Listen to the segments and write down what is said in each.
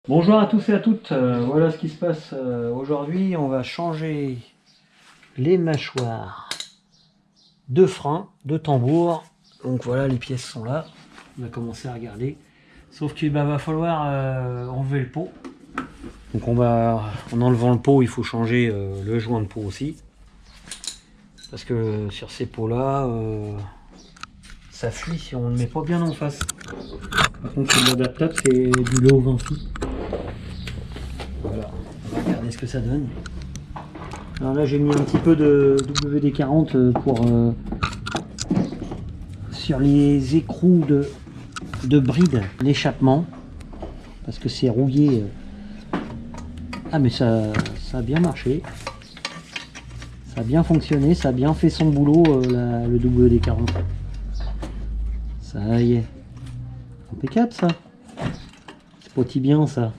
Bonjour à tous et à toutes, voilà ce qui se passe aujourd'hui. On va changer les mâchoires de frein, de tambour. Donc voilà, les pièces sont là. On va commencer à regarder. Sauf qu'il va falloir enlever le pot. Donc en enlevant le pot, il faut changer le joint de pot aussi. Parce que sur ces pots là, ça fuit si on ne le met pas bien en face. Par contre, l'adaptable, c'est du Léo Vinci. Voilà, on va regarder ce que ça donne. Alors là j'ai mis un petit peu de WD-40 pour sur les écrous de bride, l'échappement, parce que c'est rouillé. Ah mais ça a bien marché, ça a bien fonctionné, ça a bien fait son boulot le WD-40. Ça y est, impeccable ça, c'est pas bien ça.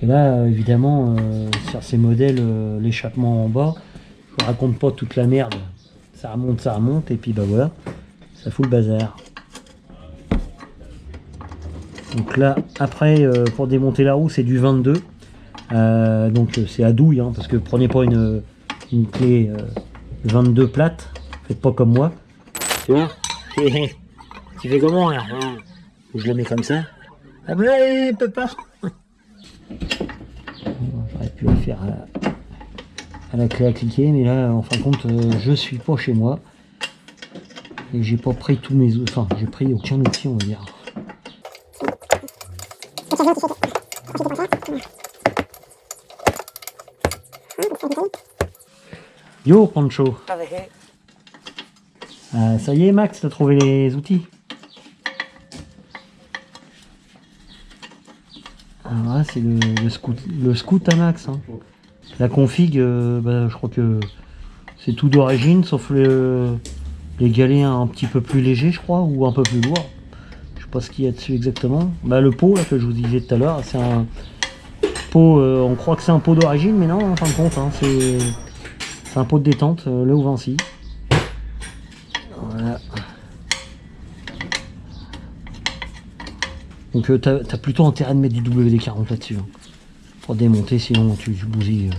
Et là, évidemment, sur ces modèles, l'échappement en bas, je ne raconte pas toute la merde. Ça remonte, et puis bah voilà, ça fout le bazar. Donc là, après, pour démonter la roue, c'est du 22. Donc c'est à douille, hein, parce que prenez pas une clé 22 plate, faites pas comme moi. Tu vois, tu fais comment là? Je le mets comme ça. Ah mais il peut pas. J'aurais pu le faire à la clé à cliquer, mais là en fin de compte je suis pas chez moi et j'ai pas pris tous mes outils, enfin j'ai pris aucun outil on va dire. Yo Pancho. Ça y est Max, t'as trouvé les outils? Alors là c'est le scout à Max, hein. La config, je crois que c'est tout d'origine, sauf les galets un petit peu plus légers, je crois, ou un peu plus lourds. Je sais pas ce qu'il y a dessus exactement. Le pot là, que je vous disais tout à l'heure, c'est un pot, on croit que c'est un pot d'origine, mais non, en fin de compte, hein, c'est un pot de détente, Léo Vinci. Voilà. Donc t'as plutôt intérêt de mettre du WD-40 là-dessus, hein, pour démonter, sinon tu bousilles.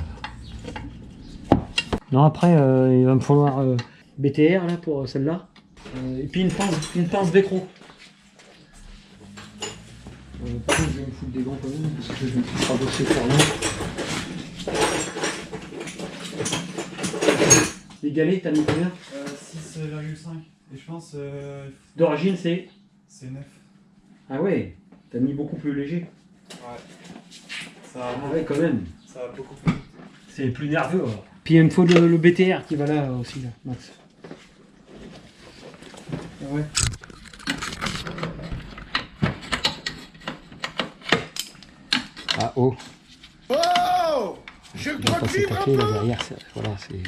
Non, après il va me falloir BTR là pour celle-là, et puis une pince d'écrou. Par contre je vais me foutre des gants quand même parce que je vais me faire bosser pour rien. Les galets t'as mis combien? 6,5 et je pense d'origine c'est 9. Ah ouais, t'as mis beaucoup plus léger. Ouais. Ah ouais quand même. Ça va beaucoup plus vite. C'est plus nerveux alors. Puis il me faut le BTR qui va là aussi là, Max. Ah ouais. Ah oh. Oh, je crois que C'est taclé là derrière, voilà, c'est.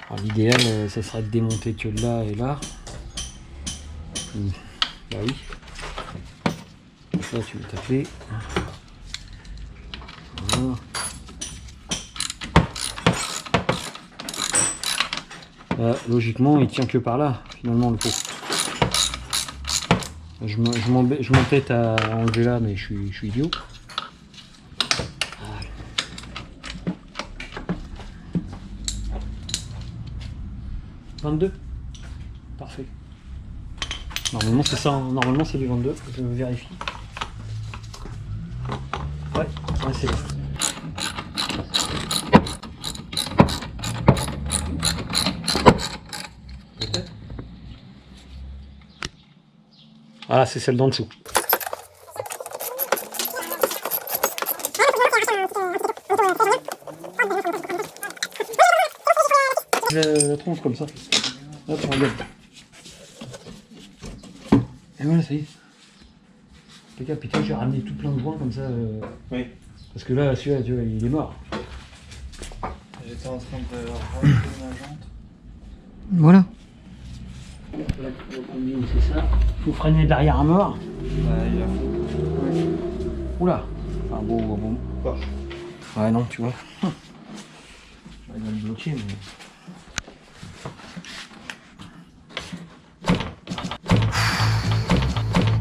Alors l'idéal, ça serait de démonter que là et là. Bah oui. Là tu veux taper. Voilà. Logiquement, il tient que par là, finalement, le pot. Je m'entête à enlever là, mais je suis idiot. Voilà. 22. Parfait. Normalement, c'est ça. Normalement, c'est du 22. Je vérifie. Ouais, c'est là. Ah, c'est celle d'en dessous. La tronche comme ça. Là, tu regardes. Et voilà, ça y est. Regarde, putain, j'ai ramené tout plein de joints comme ça. Oui. Parce que là, celui-là, tu vois, il est mort. J'étais en train de rajouter ma jante. Voilà. La combine, c'est ça. Il faut freiner de l'arrière à mort. Il a faux. Ouais. Oula. Ah bon. Quoi? Ouais, non, tu vois. J'arrive à le bloquer, mais.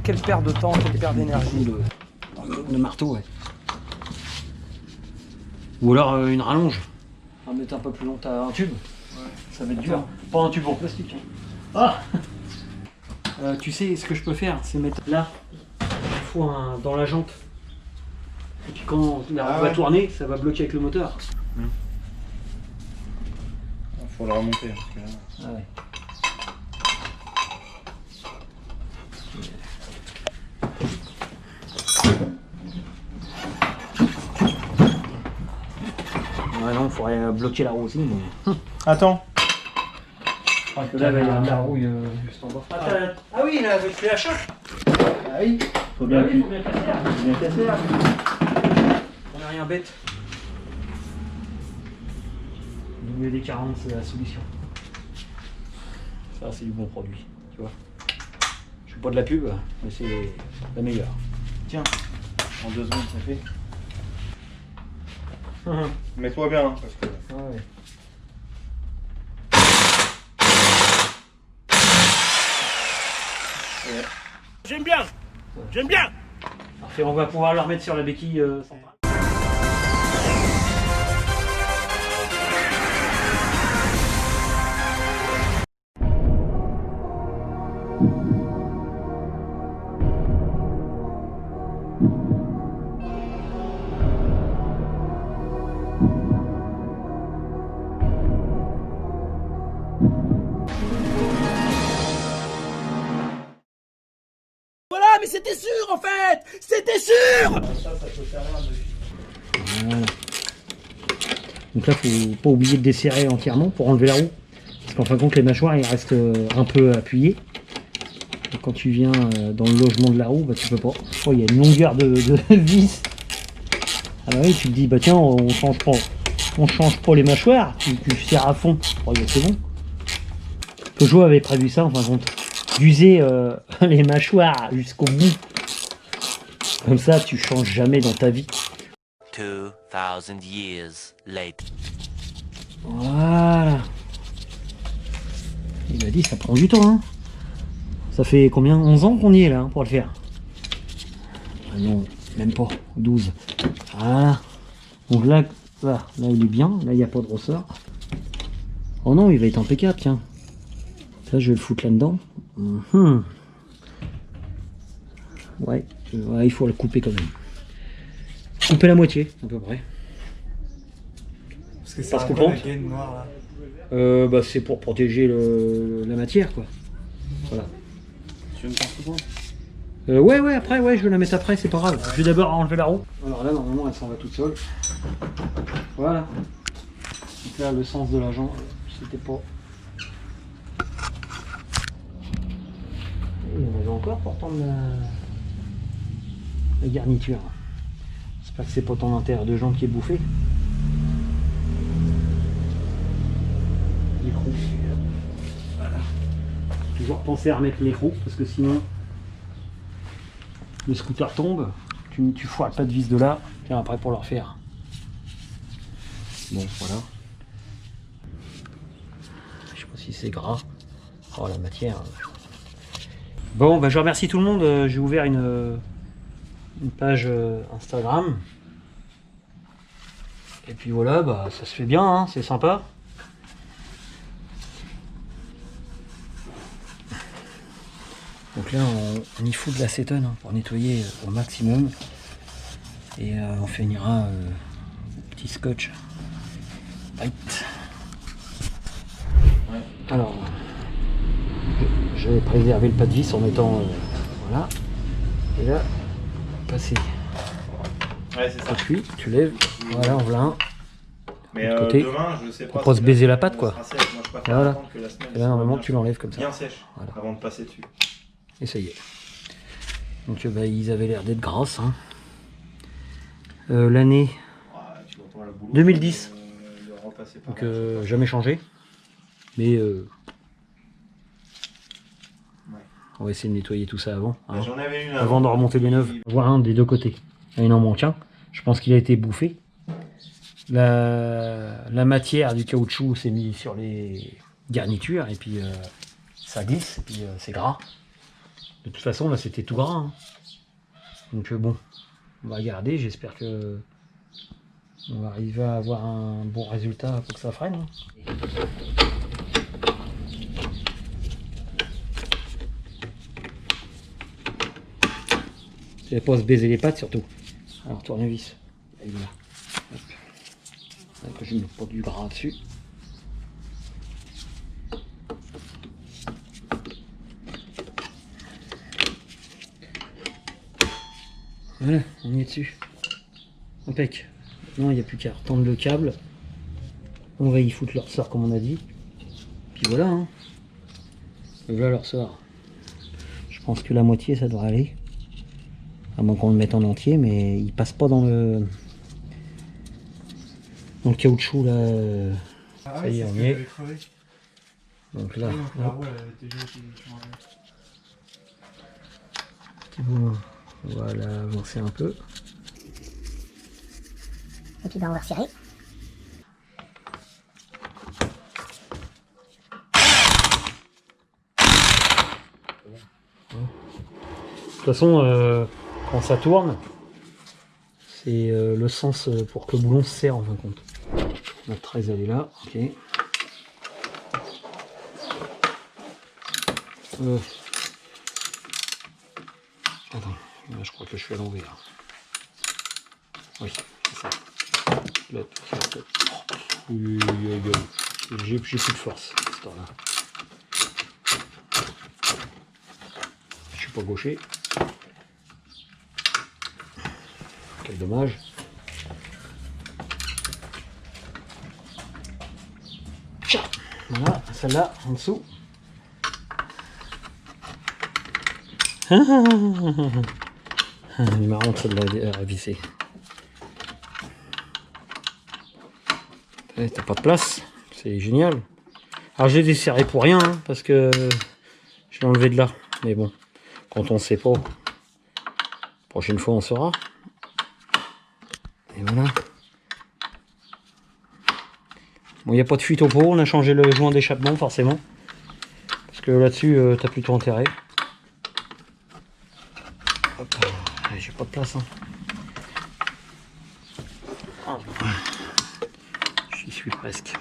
Quelle perte de temps, quelle perte d'énergie. de marteau, ouais. Ou alors une rallonge. On va mettre un peu plus long, t'as un tube. Ouais. Ça va être dur. Pas un tube en plastique. Ah tu sais, ce que je peux faire, c'est mettre là, dans la jante. Et puis quand la roue va tourner, ça va bloquer avec le moteur. Faut le remonter. Parce que là... Ah ouais. Ouais, non, il faudrait bloquer la roue aussi. Mais... Attends. Je crois que là, il y a la rouille juste en bas. Ah oui, là, tu la choc. Ah oui. Faut bien oui, faut bien casser là. Faut bien casser là. On n'est rien bête. WD-40, c'est la solution. Ça, c'est du bon produit, tu vois. Je fais pas de la pub, mais c'est la meilleure. Tiens, en 2 secondes, ça fait. Mets-toi bien, hein, parce que... Ouais. J'aime bien. J'aime bien. Parfait, on va pouvoir le remettre sur la béquille centrale. Voilà, mais c'était sûr en fait. C'était sûr. Voilà. Donc là, faut pas oublier de desserrer entièrement pour enlever la roue. Parce qu'en fin de compte, les mâchoires, ils restent un peu appuyés. Et quand tu viens dans le logement de la roue, bah, tu peux pas. Oh, il y a une longueur de vis. Ah bah oui, tu te dis, bah tiens, on change pas les mâchoires. Tu serres à fond. Oh, bah, c'est bon. Peugeot avait prévu ça, en fin de compte. D'user les mâchoires jusqu'au bout. Comme ça, tu changes jamais dans ta vie. 2000 years later. Voilà. Il m'a dit ça prend du temps. Hein. Ça fait combien 11 ans qu'on y est là pour le faire. Ah non, même pas. 12. Voilà. Donc là il est bien. Là il n'y a pas de ressort. Oh non, il va être impeccable, tiens. Ça je vais le foutre là-dedans. Ouais, il faut le couper quand même. Couper la moitié, à peu près. Parce que c'est Parce un qu'on peu la pense. gaine noire là. Bah, c'est pour protéger la matière, quoi. Voilà. Tu veux me faire comprendre? Ouais, après, ouais, je vais la mettre après, c'est pas grave. Je vais d'abord enlever la roue. Alors là, normalement, elle s'en va toute seule. Voilà. Donc là, le sens de la jambe, c'était pas... Il y en avait encore pourtant de la garniture. J'espère que c'est pas ton intérieur de jambe qui est bouffé. L'écrou. Voilà. Toujours penser à remettre l'écrou parce que sinon le scooter tombe, tu foires pas de vis de là, tiens après pour le refaire. Bon voilà. Je sais pas si c'est gras. Oh la matière. Bon bah je remercie tout le monde, j'ai ouvert une page Instagram. Et puis voilà, bah ça se fait bien, hein, c'est sympa. Donc là on y fout de l'acétone hein, pour nettoyer au maximum. Et on finira au petit scotch. Right. Ouais. Alors j'avais préservé le pas de vis en mettant voilà. Et là, passer. Ouais, c'est ça. Appuie, tu lèves, voilà, en voilà un. Mais de côté, demain, je sais pas. pour pas se baiser la patte, quoi. Moi, je préfère Voilà. attendre que la semaine Et là, normalement, soit tu l'enlèves comme ça. bien sèche Voilà. avant de passer dessus. Et ça y est. Donc, bah, ils avaient l'air d'être grasses. Hein. L'année Ouais, tu vois pas le boulot. 2010. De repasser par Donc, là, je sais pas. jamais changé. Mais Ouais. on va essayer de nettoyer tout ça avant. Hein. J'en avais une Avant de remonter les neuves. On va voir un des deux côtés. Là, il en manque un. Je pense qu'il a été bouffé. La matière du caoutchouc s'est mise sur les garnitures et puis ça glisse et puis c'est gras. De toute façon là c'était tout gras. Hein. Donc bon, On va garder, j'espère que on va arriver à avoir un bon résultat pour que ça freine. Tu vas pas se baiser les pattes surtout. Alors tournevis. Il est là. Hop. Hop, je ne mets pas du gras dessus. Voilà, on y est dessus. Impec. Non, il n'y a plus qu'à retendre le câble. On va y foutre le ressort comme on a dit. Puis voilà, hein. Voilà le ressort. Je pense que la moitié ça devrait aller. À moins qu'on le mette en entier, mais il passe pas dans le caoutchouc là. Ah Ça y est, on y est. Donc là, hop. Petit bout. Voilà, avancer un peu. Et puis on va resserrer. De toute façon, quand ça tourne, c'est le sens pour que le boulon se serre en fin de compte. Notre 13 elle est là, ok. Attends, là, je crois que je suis à l'envers. Oui, c'est ça. Là, j'ai plus de force à ce temps-là. Je suis pas gaucher. Quel dommage. Tcha, voilà, celle-là en dessous. Elle est marrante celle-là à visser. T'as pas de place, c'est génial. Alors j'ai desserré pour rien, hein, parce que je l'ai enlevé de là. Mais bon, quand on sait pas, prochaine fois on saura. Et voilà. Bon, il n'y a pas de fuite au pot, on a changé le joint d'échappement forcément. Parce que là-dessus, t'as plutôt intérêt. Hop, j'ai pas de place. Hein. J'y suis presque.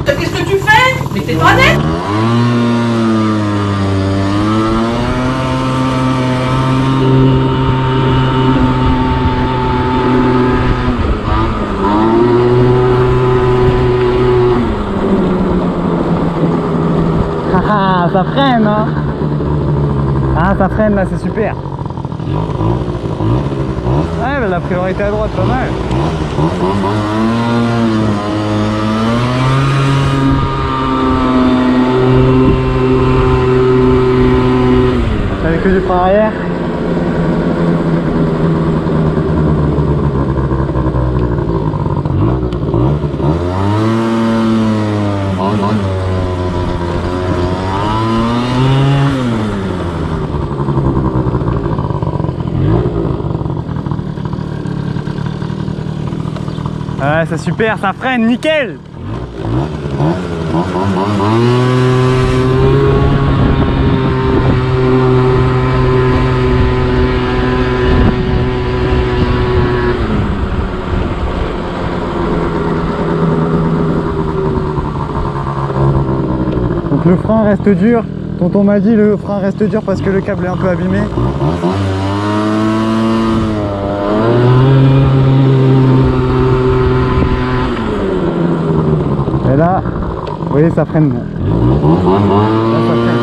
Qu'est-ce que tu fais? Mais t'es pas net! Ah, ça freine, hein. Ah, ça freine là, c'est super. Ouais, mais la priorité à droite, pas mal. T'avais que du frein arrière. Ouais, c'est super, ça freine, nickel. Donc le frein reste dur. Tonton m'a dit le frein reste dur parce que le câble est un peu abîmé. Et là, Oui, ça freine. Là, ça freine.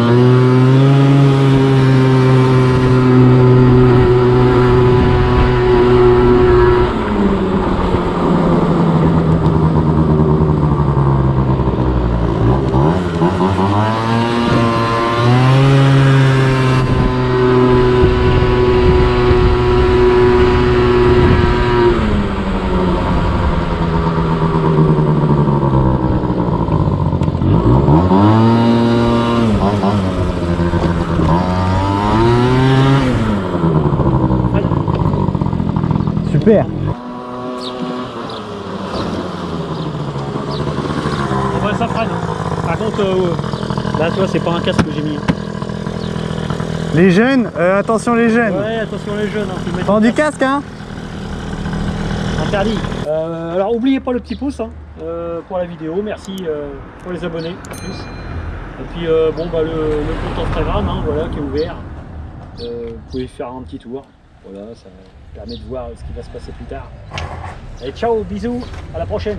Super. Ouais, ça freine. Par contre, là, tu vois, c'est pas un casque que j'ai mis. Les jeunes, attention les jeunes. Ouais, attention les jeunes. Hein, Prends du casque, hein. Interdit. Alors, oubliez pas le petit pouce hein, pour la vidéo. Merci pour les abonnés en plus. Et puis, bon, bah, le compte Instagram, hein, voilà, qui est ouvert. Vous pouvez faire un petit tour. Voilà, ça permet de voir ce qui va se passer plus tard. Allez, ciao, bisous, à la prochaine.